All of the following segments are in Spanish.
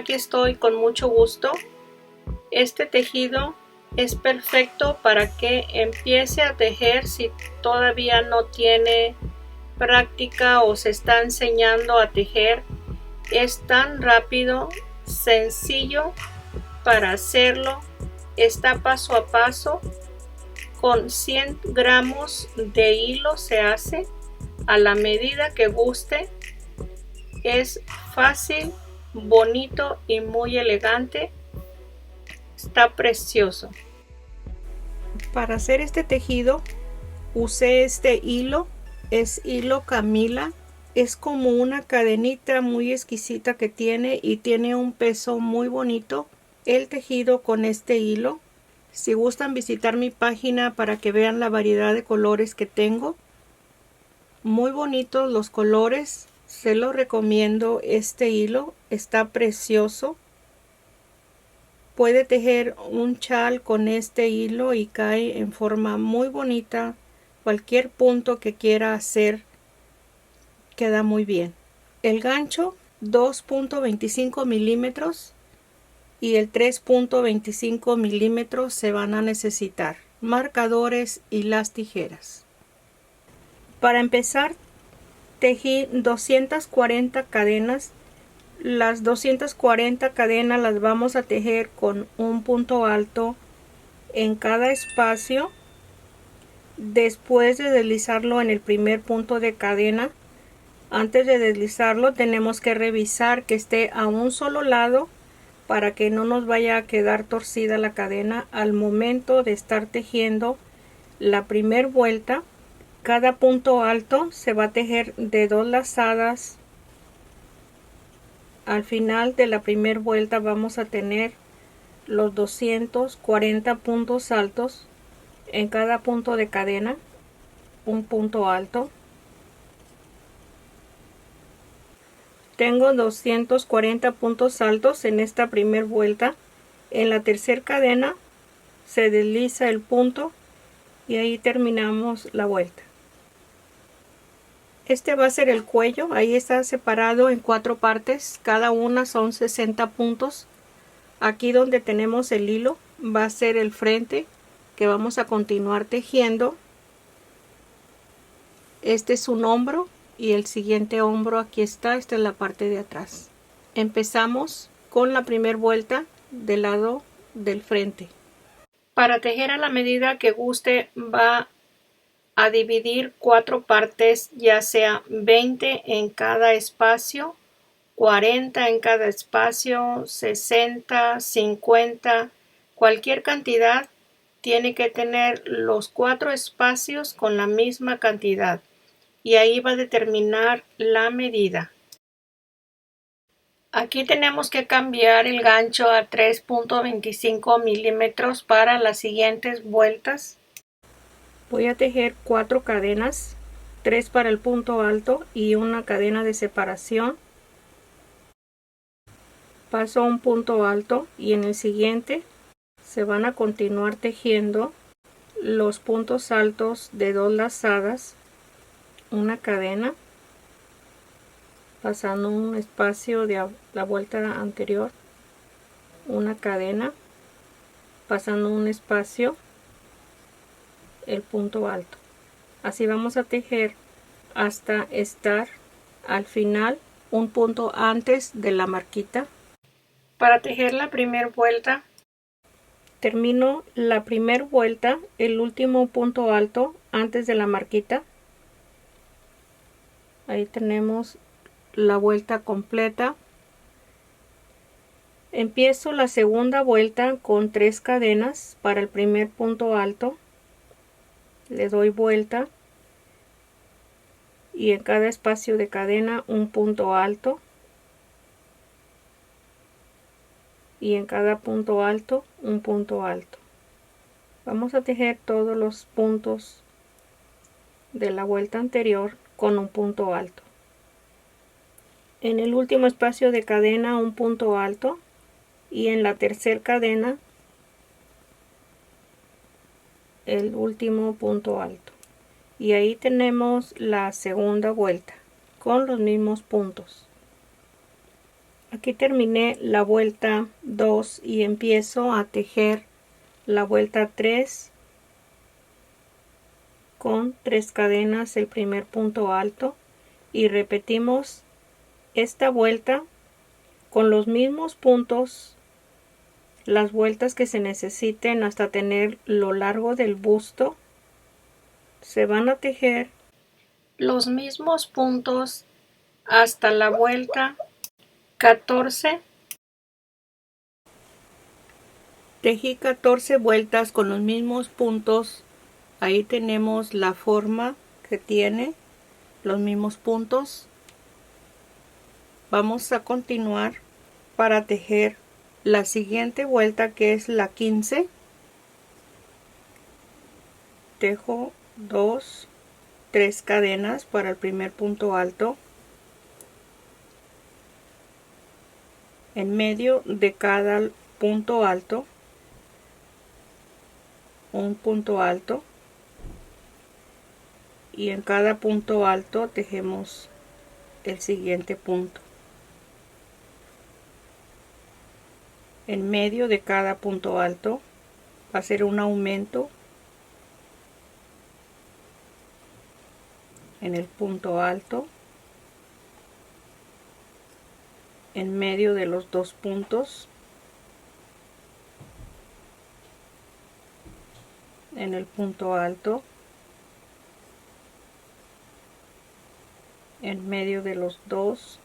aquí estoy con mucho gusto. Este tejido es perfecto para que empiece a tejer si todavía no tiene práctica o se está enseñando a tejer. Es tan rápido, sencillo para hacerlo. Está paso a paso. Con 100 gramos de hilo se hace a la medida que guste. Es fácil, bonito y muy elegante. Está precioso. Para hacer este tejido usé este hilo. Es hilo Camila. Es como una cadenita muy exquisita que tiene y tiene un peso muy bonito. El tejido con este hilo. Si gustan visitar mi página para que vean la variedad de colores que tengo. Muy bonitos los colores. Se lo recomiendo este hilo. Está precioso. Puede tejer un chal con este hilo y cae en forma muy bonita. Cualquier punto que quiera hacer queda muy bien. El gancho 2.25 milímetros y el 3.25 milímetros se van a necesitar. Marcadores y las tijeras. Para empezar, tejí 240 cadenas. Las 240 cadenas las vamos a tejer con un punto alto en cada espacio. Después de deslizarlo en el primer punto de cadena, antes de deslizarlo tenemos que revisar que esté a un solo lado para que no nos vaya a quedar torcida la cadena al momento de estar tejiendo la primera vuelta. Cada punto alto se va a tejer de 2 lazadas. Al final de la primera vuelta vamos a tener los 240 puntos altos. En cada punto de cadena un punto alto. Tengo 240 puntos altos en esta primera vuelta. En la tercera cadena se desliza el punto y ahí terminamos la vuelta. Este va a ser el cuello. Ahí está separado en 4 partes. Cada una son 60 puntos. Aquí donde tenemos el hilo va a ser el frente que vamos a continuar tejiendo. Este es un hombro y el siguiente hombro aquí está. Esta es la parte de atrás. Empezamos con la primera vuelta del lado del frente. Para tejer a la medida que guste va a dividir 4 partes, ya sea 20 en cada espacio, 40 en cada espacio, 60, 50, cualquier cantidad. Tiene que tener los 4 espacios con la misma cantidad y ahí va a determinar la medida. Aquí tenemos que cambiar el gancho a 3.25 milímetros para las siguientes vueltas. Voy a tejer 4 cadenas, 3 para el punto alto y una cadena de separación. Paso un punto alto y en el siguiente se van a continuar tejiendo los puntos altos de 2 lazadas, una cadena, pasando un espacio de la vuelta anterior, una cadena, pasando un espacio, el punto alto. Así vamos a tejer hasta estar al final, un punto antes de la marquita. Para tejer la primera vuelta, termino la primera vuelta, el último punto alto antes de la marquita. Ahí tenemos la vuelta completa. Empiezo la segunda vuelta con 3 cadenas para el primer punto alto. Le doy vuelta y en cada espacio de cadena un punto alto. Y en cada punto alto un punto alto. Vamos a tejer todos los puntos de la vuelta anterior con un punto alto. En el último espacio de cadena un punto alto y en la tercera cadena el último punto alto. Y ahí tenemos la segunda vuelta con los mismos puntos. Aquí terminé la vuelta 2 y empiezo a tejer la vuelta 3 con 3 cadenas el primer punto alto y repetimos esta vuelta con los mismos puntos, las vueltas que se necesiten hasta tener lo largo del busto. Se van a tejer los mismos puntos hasta la vuelta 14. Tejí 14 vueltas con los mismos puntos. Ahí tenemos la forma que tiene, los mismos puntos. Vamos a continuar para tejer la siguiente vuelta, que es la 15. Tejo 2, 3 cadenas para el primer punto alto. En medio de cada punto alto, un punto alto, y en cada punto alto tejemos el siguiente punto. En medio de cada punto alto va a ser un aumento en el punto alto, en medio de los dos puntos, en el punto alto, en medio de los dos,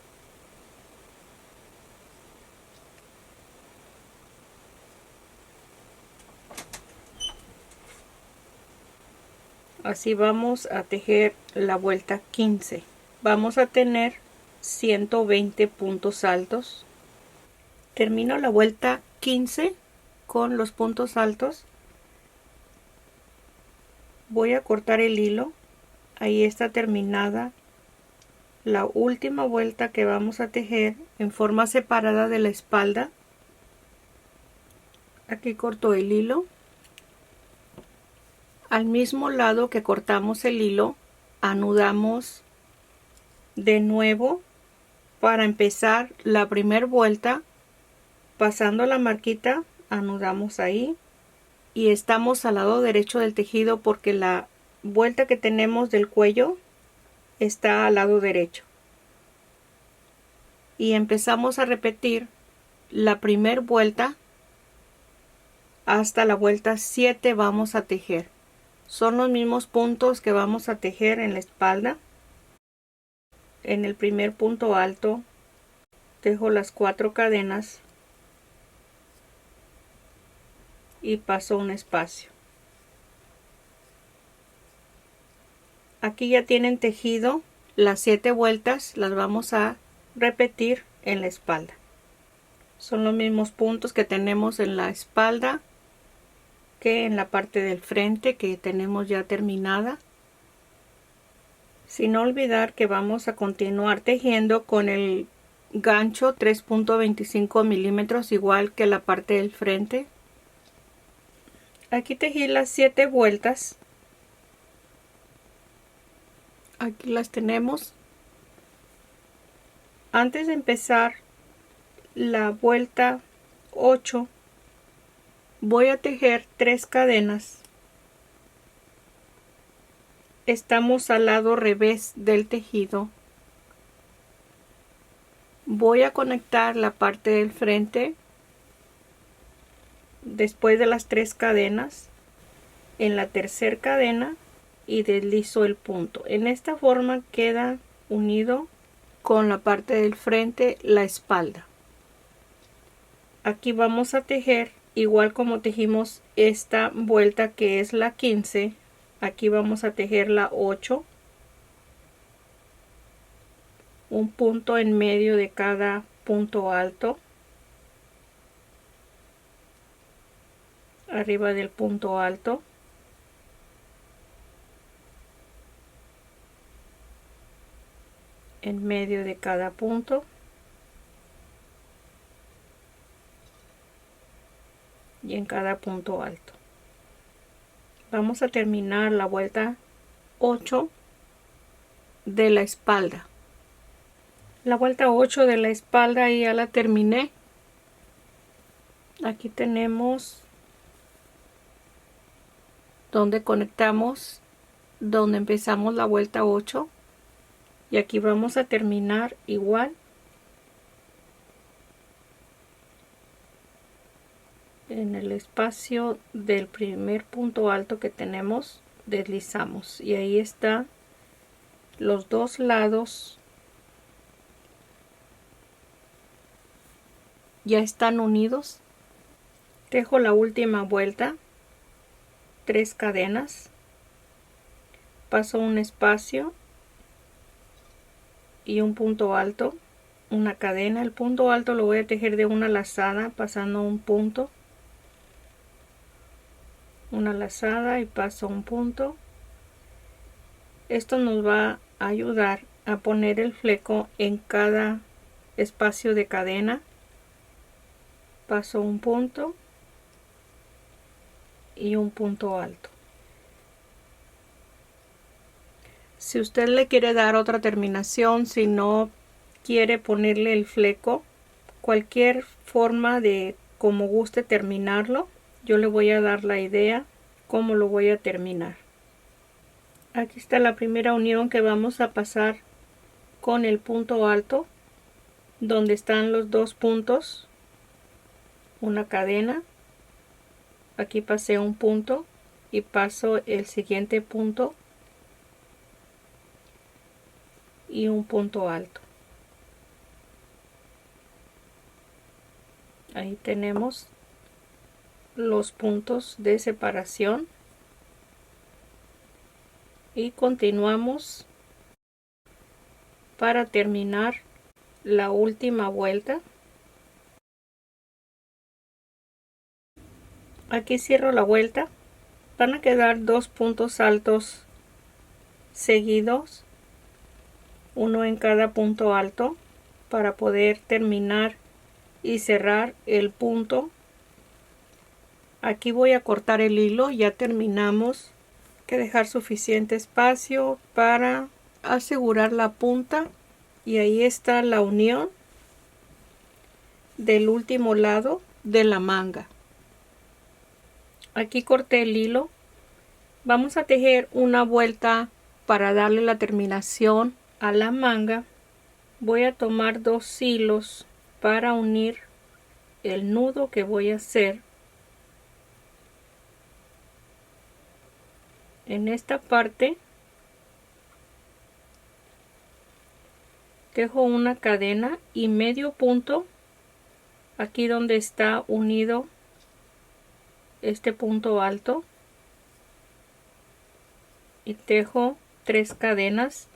así vamos a tejer la vuelta 15. Vamos a tener 120 puntos altos. Termino la vuelta 15 con los puntos altos. Voy a cortar el hilo. Ahí está terminada la última vuelta que vamos a tejer en forma separada de la espalda. Aquí corto el hilo. Al mismo lado que cortamos el hilo, anudamos de nuevo para empezar la primera vuelta. Pasando la marquita, anudamos ahí y estamos al lado derecho del tejido porque la vuelta que tenemos del cuello está al lado derecho. Y empezamos a repetir la primera vuelta hasta la vuelta 7. Vamos a tejer. Son los mismos puntos que vamos a tejer en la espalda. En el primer punto alto tejo las 4 cadenas y paso un espacio. Aquí ya tienen tejido las 7 vueltas, las vamos a repetir en la espalda. Son los mismos puntos que tenemos en la espalda que en la parte del frente que tenemos ya terminada. Sin olvidar que vamos a continuar tejiendo con el gancho 3.25 milímetros igual que la parte del frente. Aquí tejí las 7 vueltas. Aquí las tenemos. Antes de empezar la vuelta 8 voy a tejer 3 cadenas. Estamos al lado revés del tejido. Voy a conectar la parte del frente después de las 3 cadenas en la tercera cadena y deslizo el punto. En esta forma queda unido con la parte del frente la espalda. Aquí vamos a tejer igual como tejimos esta vuelta que es la 15. Aquí vamos a tejer la 8, un punto en medio de cada punto alto, arriba del punto alto, en medio de cada punto, y en cada punto alto. Vamos a terminar la vuelta 8 de la espalda. La vuelta 8 de la espalda y ya la terminé. Aquí tenemos donde conectamos, donde empezamos la vuelta 8, y aquí vamos a terminar igual. En el espacio del primer punto alto que tenemos, deslizamos y ahí está los dos lados, ya están unidos. Dejo la última vuelta, 3 cadenas, paso un espacio y un punto alto, una cadena. El punto alto lo voy a tejer de una lazada pasando un punto, una lazada y paso un punto. Esto nos va a ayudar a poner el fleco en cada espacio de cadena. Paso un punto y un punto alto. Si usted le quiere dar otra terminación, si no quiere ponerle el fleco, cualquier forma de como guste terminarlo, yo le voy a dar la idea cómo lo voy a terminar. Aquí está la primera unión que vamos a pasar con el punto alto, donde están los dos puntos, una cadena. Aquí pasé un punto y paso el siguiente punto y un punto alto. Ahí tenemos los puntos de separación y continuamos para terminar la última vuelta. Aquí cierro la vuelta. Van a quedar dos puntos altos seguidos, uno en cada punto alto, para poder terminar y cerrar el punto. Aquí voy a cortar el hilo, ya terminamos. Hay que dejar suficiente espacio para asegurar la punta, y ahí está la unión del último lado de la manga. Aquí corté el hilo. Vamos a tejer una vuelta para darle la terminación a la manga. Voy a tomar 2 hilos para unir el nudo que voy a hacer. En esta parte tejo una cadena y medio punto aquí donde está unido este punto alto, y tejo 3 cadenas.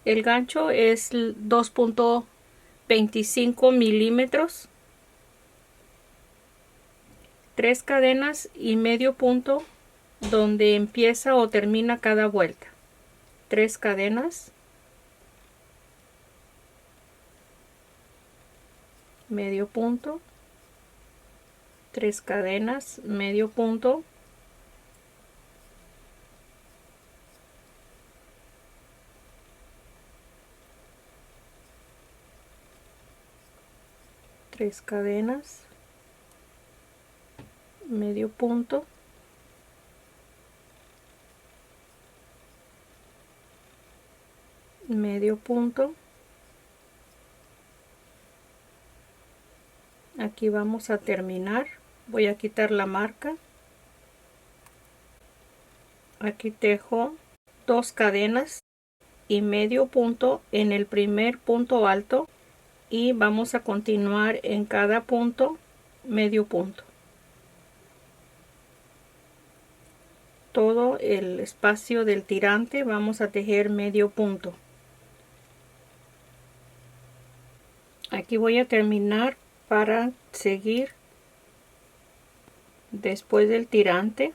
El gancho es 2.25 milímetros, 3 cadenas y medio punto donde empieza o termina cada vuelta. 3 cadenas, medio punto, 3 cadenas, medio punto, tres cadenas, medio punto, medio punto. Aquí vamos a terminar. Voy a quitar la marca. Aquí tejo 2 cadenas y medio punto en el primer punto alto, y vamos a continuar en cada punto medio punto. Todo el espacio del tirante vamos a tejer medio punto. Aquí voy a terminar para seguir después del tirante.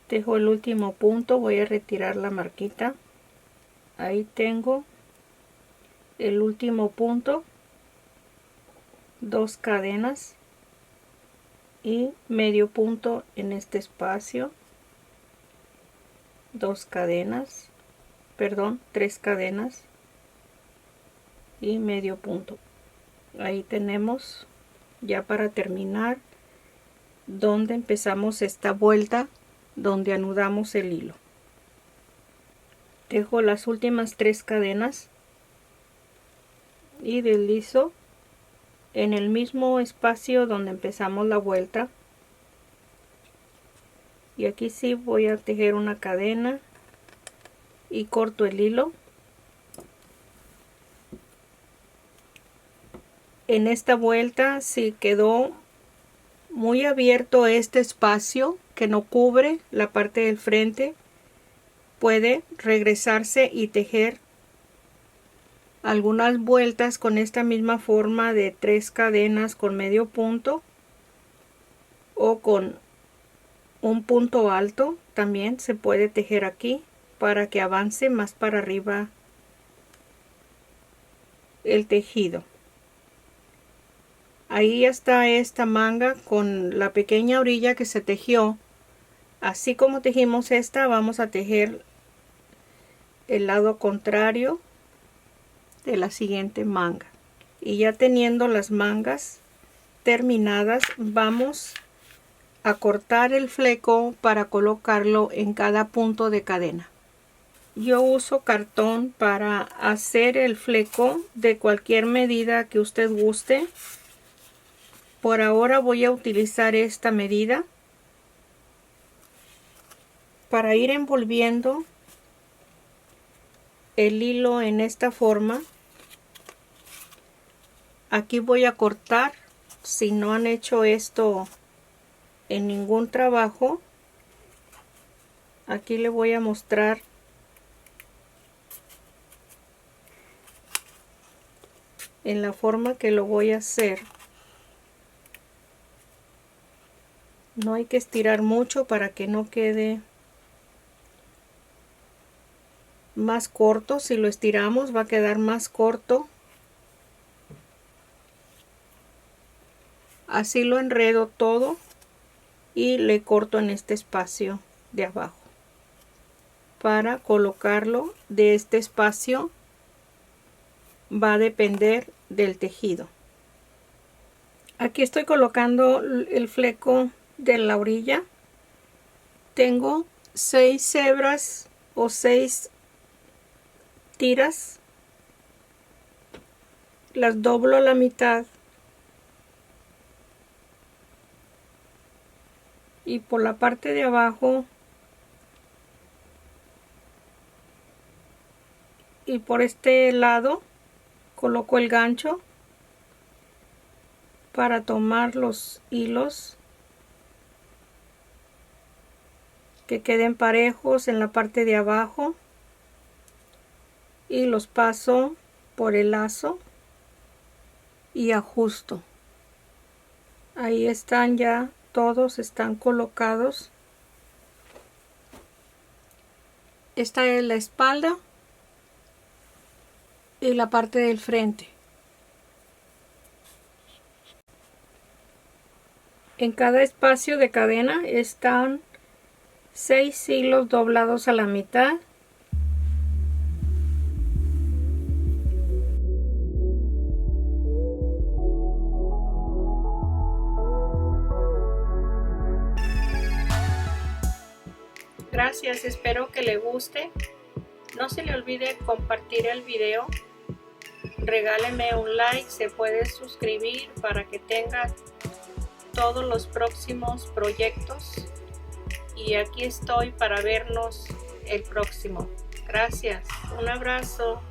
Tejo el último punto, voy a retirar la marquita. Ahí tengo el último punto, 2 cadenas y medio punto en este espacio, 2 cadenas, perdón, 3 cadenas, y medio punto. Ahí tenemos ya para terminar donde empezamos esta vuelta donde anudamos el hilo. Dejo las últimas 3 cadenas y deslizo en el mismo espacio donde empezamos la vuelta, y aquí sí voy a tejer una cadena y corto el hilo. En esta vuelta, si quedó muy abierto este espacio que no cubre la parte del frente, puede regresarse y tejer algunas vueltas con esta misma forma de 3 cadenas con medio punto o con un punto alto. También se puede tejer aquí para que avance más para arriba el tejido. Ahí ya está esta manga con la pequeña orilla que se tejió. Así como tejimos esta, vamos a tejer el lado contrario de la siguiente manga. Y ya teniendo las mangas terminadas, vamos a cortar el fleco para colocarlo en cada punto de cadena. Yo uso cartón para hacer el fleco de cualquier medida que usted guste. Por ahora voy a utilizar esta medida para ir envolviendo el hilo en esta forma. Aquí voy a cortar. Si no han hecho esto en ningún trabajo, aquí le voy a mostrar en la forma que lo voy a hacer. No hay que estirar mucho para que no quede más corto. Si lo estiramos va a quedar más corto. Así lo enredo todo y le corto en este espacio de abajo para colocarlo. De este espacio va a depender del tejido. Aquí estoy colocando el fleco de la orilla. Tengo 6 hebras o 6 tiras. Las doblo a la mitad y por la parte de abajo y por este lado coloco el gancho para tomar los hilos que queden parejos en la parte de abajo y los paso por el lazo y ajusto. Ahí están, ya todos están colocados. Esta es la espalda y la parte del frente. En cada espacio de cadena están 6 hilos doblados a la mitad. Gracias, espero que le guste. No se le olvide compartir el video. Regáleme un like, se puede suscribir para que tenga todos los próximos proyectos. Y aquí estoy para vernos el próximo. Gracias, un abrazo.